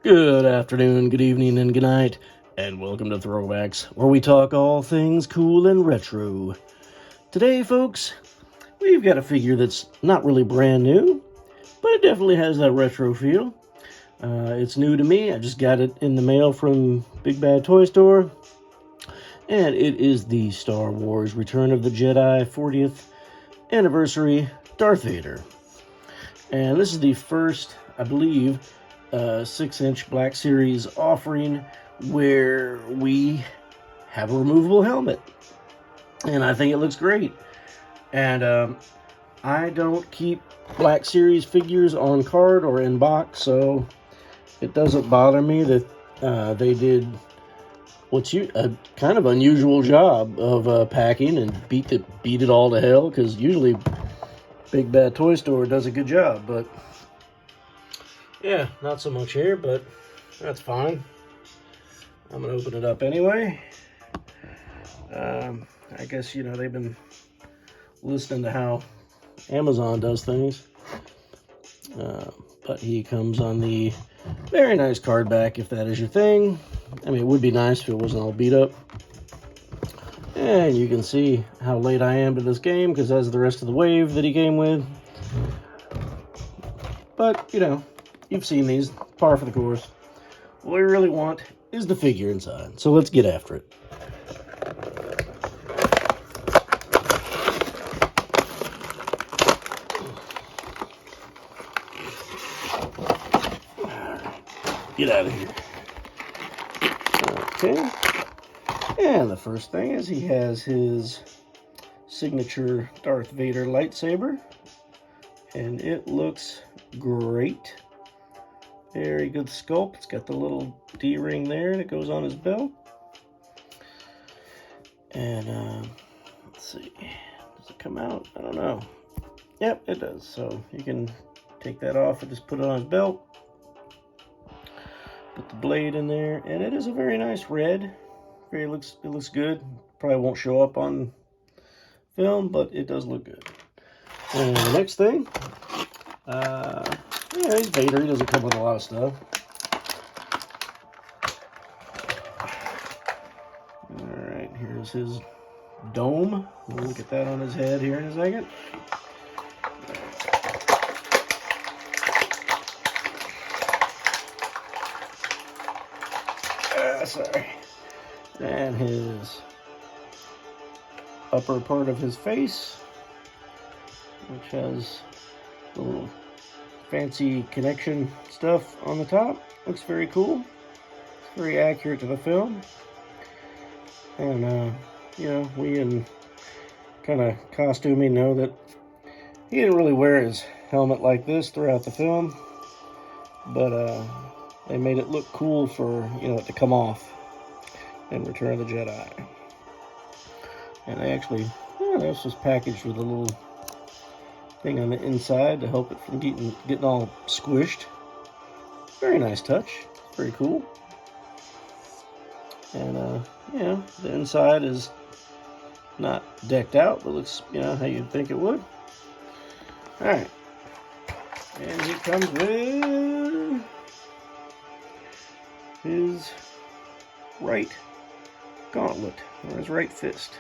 Good afternoon, good evening, and good night, and welcome to Throwbacks, where we talk all things cool and retro. Today, folks, we've got a figure that's not really brand new, but it definitely has that retro feel. It's new to me. I just got it in the mail from Big Bad Toy Store, and it is the Star Wars Return of the Jedi 40th Anniversary Darth Vader. And this is the first, I believe, 6-inch Black Series offering where we have a removable helmet. And I think it looks great. And I don't keep Black Series figures on card or in box, so it doesn't bother me that they did what's a kind of unusual job of packing and beat it all to hell, because usually Big Bad Toy Store does a good job, but yeah, not so much here, but that's fine. I'm gonna open it up anyway. I guess, they've been listening to how Amazon does things. But he comes on the very nice card back, if that is your thing. I mean, it would be nice if it wasn't all beat up. And you can see how late I am to this game, because that's the rest of the wave that he came with. But, you've seen these, par for the course. What we really want is the figure inside. So let's get after it. Get out of here. Okay. And the first thing is he has his signature Darth Vader lightsaber. And it looks great. Very good sculpt. It's got the little D-ring there that goes on his belt. And let's see. Does it come out? I don't know. Yep, it does. So you can take that off and just put it on his belt. Put the blade in there, and it is a very nice red. It looks good. Probably won't show up on film, but it does look good. And the next thing, he's Vader. He doesn't come with a lot of stuff. All right, here's his dome. We'll look at that on his head here in a second. Sorry. And his upper part of his face, which has the little fancy connection stuff on the top. Looks very cool. It's very accurate to the film. And, we in kind of costuming know that he didn't really wear his helmet like this throughout the film. But, they made it look cool for, it to come off in Return of the Jedi. And they actually, this was packaged with a little thing on the inside to help it from getting all squished. Very nice touch. Very cool. And, the inside is not decked out, but looks, how you'd think it would. Alright. And he comes with his right gauntlet, or his right fist.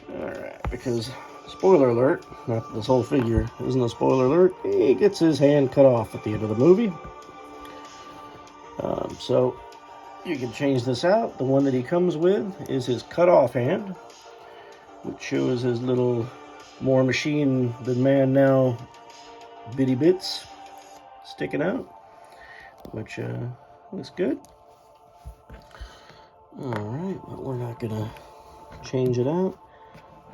Alright, because, spoiler alert, not that this whole figure isn't a spoiler alert, he gets his hand cut off at the end of the movie. So, you can change this out. The one that he comes with is his cut off hand, which shows his little more machine than man now bitty bits sticking out, which looks good. Alright, but we're not gonna change it out.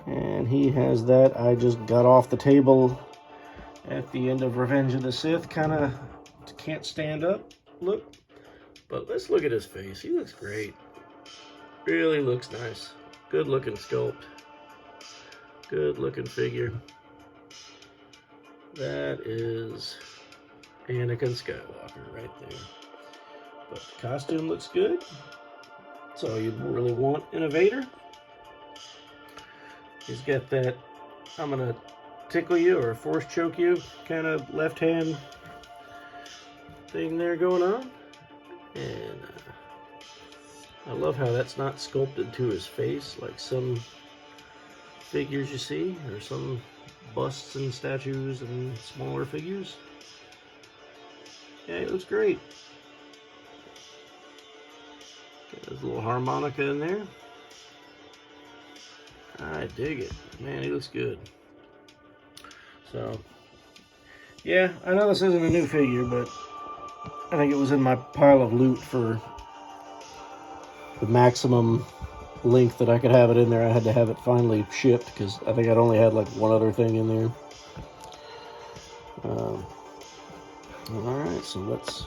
And he has that I just got off the table at the end of Revenge of the Sith, kind of can't stand up look. But let's look at his face. He looks great. Really looks nice. Good looking sculpt. Good looking figure. That is Anakin Skywalker right there. But the costume looks good. That's all you really want in a Vader. He's got that, I'm going to tickle you or force choke you kind of left hand thing there going on. And I love how that's not sculpted to his face like some figures you see, or some busts and statues and smaller figures. Yeah, it looks great. Got his little harmonica in there. I dig it. Man, he looks good. So, yeah, I know this isn't a new figure, but I think it was in my pile of loot for the maximum length that I could have it in there. I had to have it finally shipped because I think I'd only had like one other thing in there. Alright, so let's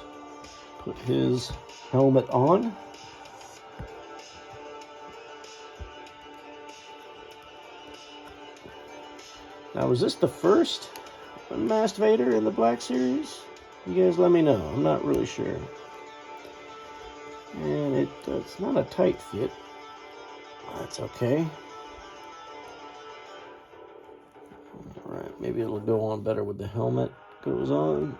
put his helmet on. Now, was this the first Unmasked Vader in the Black Series? You guys let me know. I'm not really sure. And it's not a tight fit. That's okay. Alright, maybe it'll go on better with the helmet goes on.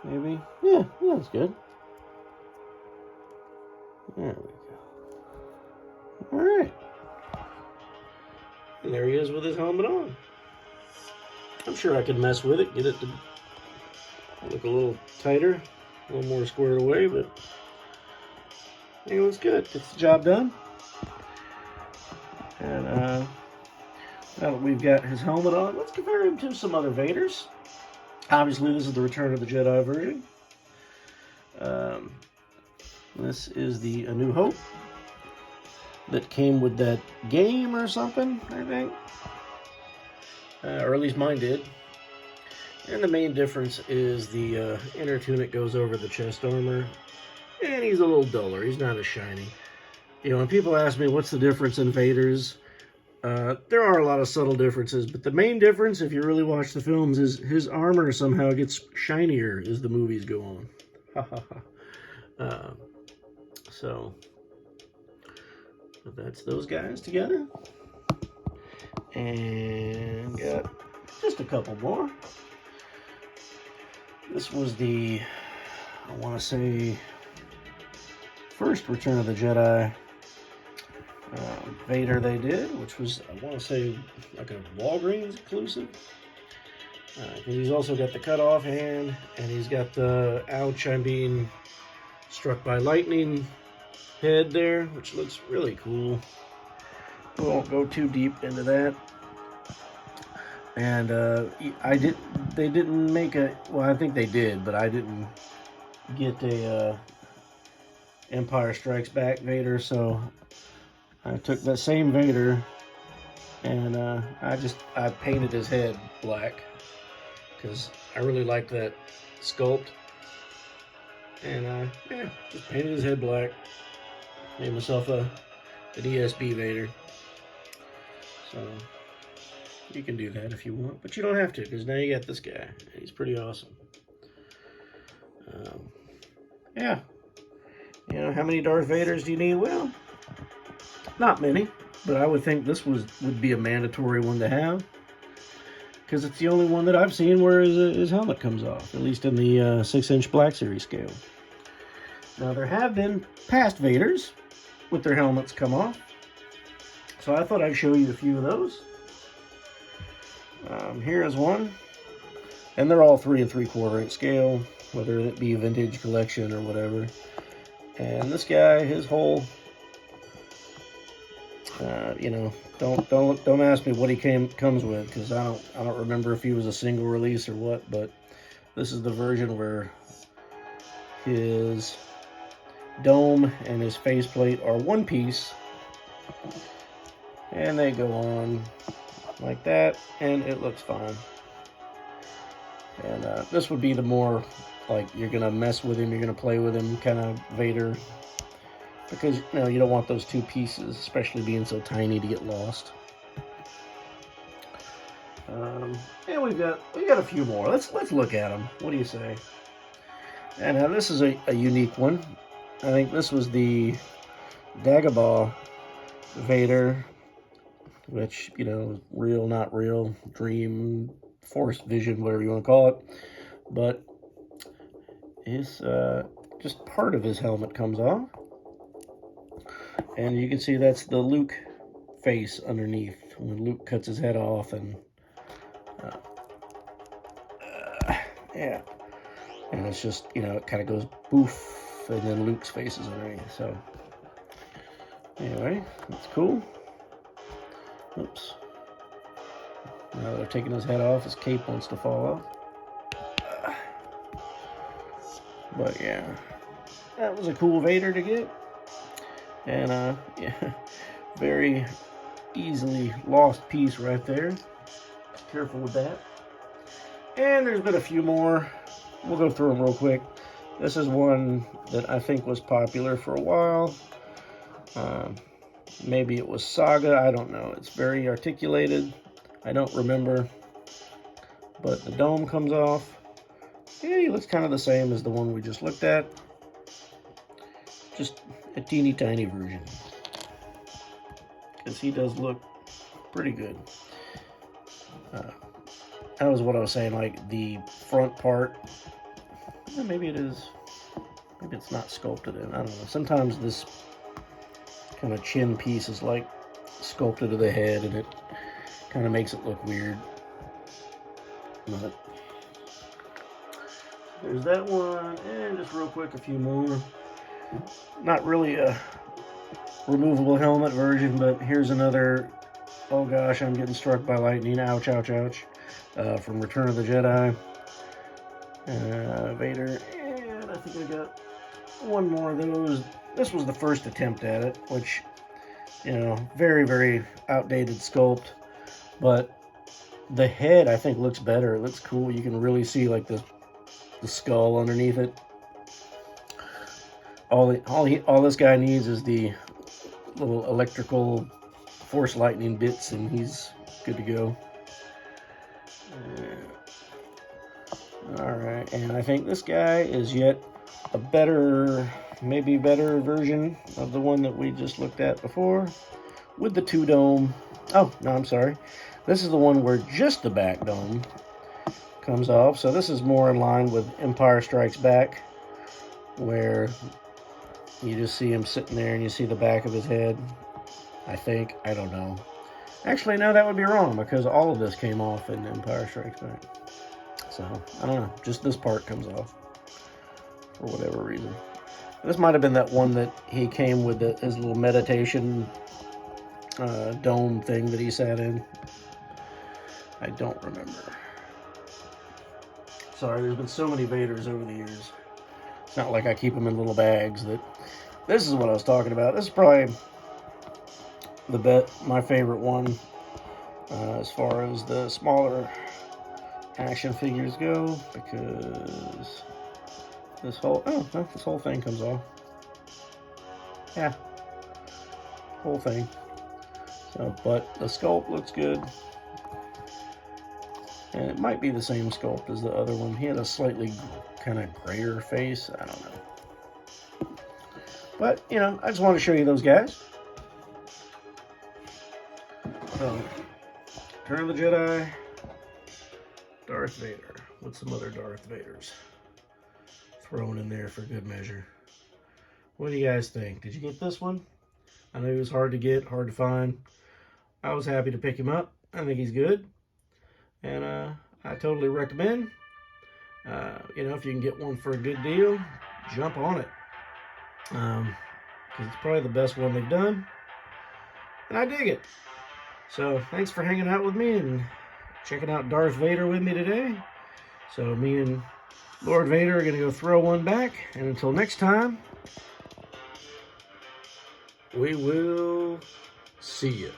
Maybe. Yeah, that's good. There we go. Alright. And there he is with his helmet on. I'm sure I could mess with it, get it to look a little tighter, a little more squared away, but it was good. Gets the job done. And now that we've got his helmet on, let's compare him to some other Vaders. Obviously, this is the Return of the Jedi version. This is the A New Hope that came with that game or something, I think. Or at least mine did. And the main difference is the inner tunic goes over the chest armor. And he's a little duller. He's not as shiny. You know, when people ask me what's the difference in Vaders, there are a lot of subtle differences. But the main difference, if you really watch the films, is his armor somehow gets shinier as the movies go on. Ha ha ha. So that's those guys together. And got just a couple more. This was the, I want to say, first Return of the Jedi Vader they did, which was, I want to say, like a Walgreens exclusive. Because he's also got the cut-off hand, and he's got the ouch, I'm being struck by lightning head there, which looks really cool. We won't go too deep into that. And they didn't make a, well, I think they did, but I didn't get a Empire Strikes Back Vader, so I took that same Vader and I painted his head black because I really like that sculpt. And yeah, just painted his head black. Made myself an ESB Vader. So you can do that if you want, but you don't have to, because now you got this guy. He's pretty awesome. Yeah. You know, how many Darth Vaders do you need? Well, not many, but I would think this would be a mandatory one to have, because it's the only one that I've seen where his helmet comes off, at least in the 6-inch Black Series scale. Now, there have been past Vaders with their helmets come off, so I thought I'd show you a few of those. Here is one, and they're all 3 3/4 inch scale, whether it be vintage collection or whatever. And this guy, his whole, you know, don't ask me what he comes with, because I don't remember if he was a single release or what. But this is the version where his dome and his faceplate are one piece, and they go on like that, and it looks fine. And this would be the more like you're gonna mess with him, you're gonna play with him kind of Vader, because you know you don't want those two pieces, especially being so tiny, to get lost. And we got a few more. Let's look at them. What do you say? And now this is a unique one. I think this was the Dagobah Vader which, you know, real, not real, dream, force vision, whatever you want to call it. But his, just part of his helmet comes off. And you can see that's the Luke face underneath when Luke cuts his head off. And yeah, and it's just, you know, it kind of goes poof, and then Luke's face is underneath. So anyway, that's cool. Oops. Now they're taking his head off, his cape wants to fall off. But yeah, that was a cool Vader to get. And yeah, very easily lost piece right there. Careful with that. And there's been a few more. We'll go through them real quick. This is one that I think was popular for a while. Maybe it was Saga, I don't know. It's very articulated. I don't remember. But the dome comes off. Yeah, he looks kind of the same as the one we just looked at. Just a teeny tiny version. Because he does look pretty good. That was what I was saying, like the front part. Maybe it is. Maybe it's not sculpted in. I don't know. Sometimes this kind of chin piece is like sculpted to the head, and it kind of makes it look weird. But there's that one, and just real quick, a few more. Not really a removable helmet version, but here's another. Oh gosh, I'm getting struck by lightning. Ouch, ouch, ouch. From Return of the Jedi. Vader. And I think I got one more of those. This was the first attempt at it, which, you know, very, very outdated sculpt. But the head, I think, looks better. It looks cool. You can really see, like, the skull underneath it. All this guy needs is the little electrical force lightning bits, and he's good to go. Alright, and I think this guy is yet a better, maybe better version of the one that we just looked at before, with the two dome. Oh, no, I'm sorry. This is the one where just the back dome comes off. So this is more in line with Empire Strikes Back, where you just see him sitting there and you see the back of his head. I think. I don't know. Actually, no, that would be wrong, because all of this came off in Empire Strikes Back. So, I don't know. Just this part comes off for whatever reason. This might have been that one that he came with his little meditation dome thing that he sat in. I don't remember. Sorry, there's been so many Vaders over the years. It's not like I keep them in little bags. This is what I was talking about. This is probably my favorite one as far as the smaller action figures go, because this whole thing comes off. Yeah, whole thing. So, but the sculpt looks good, and it might be the same sculpt as the other one. He had a slightly kind of grayer face. I don't know, but you know, I just want to show you those guys. So, Return of the Jedi, Darth Vader, with some other Darth Vaders thrown in there for good measure. What do you guys think? Did you get this one? I know he was hard to get, hard to find. I was happy to pick him up. I think he's good, and I totally recommend. You know, if you can get one for a good deal, jump on it, because it's probably the best one they've done, and I dig it. So, thanks for hanging out with me and checking out Darth Vader with me today. So, me and Lord Vader are going to go throw one back. And until next time, we will see you.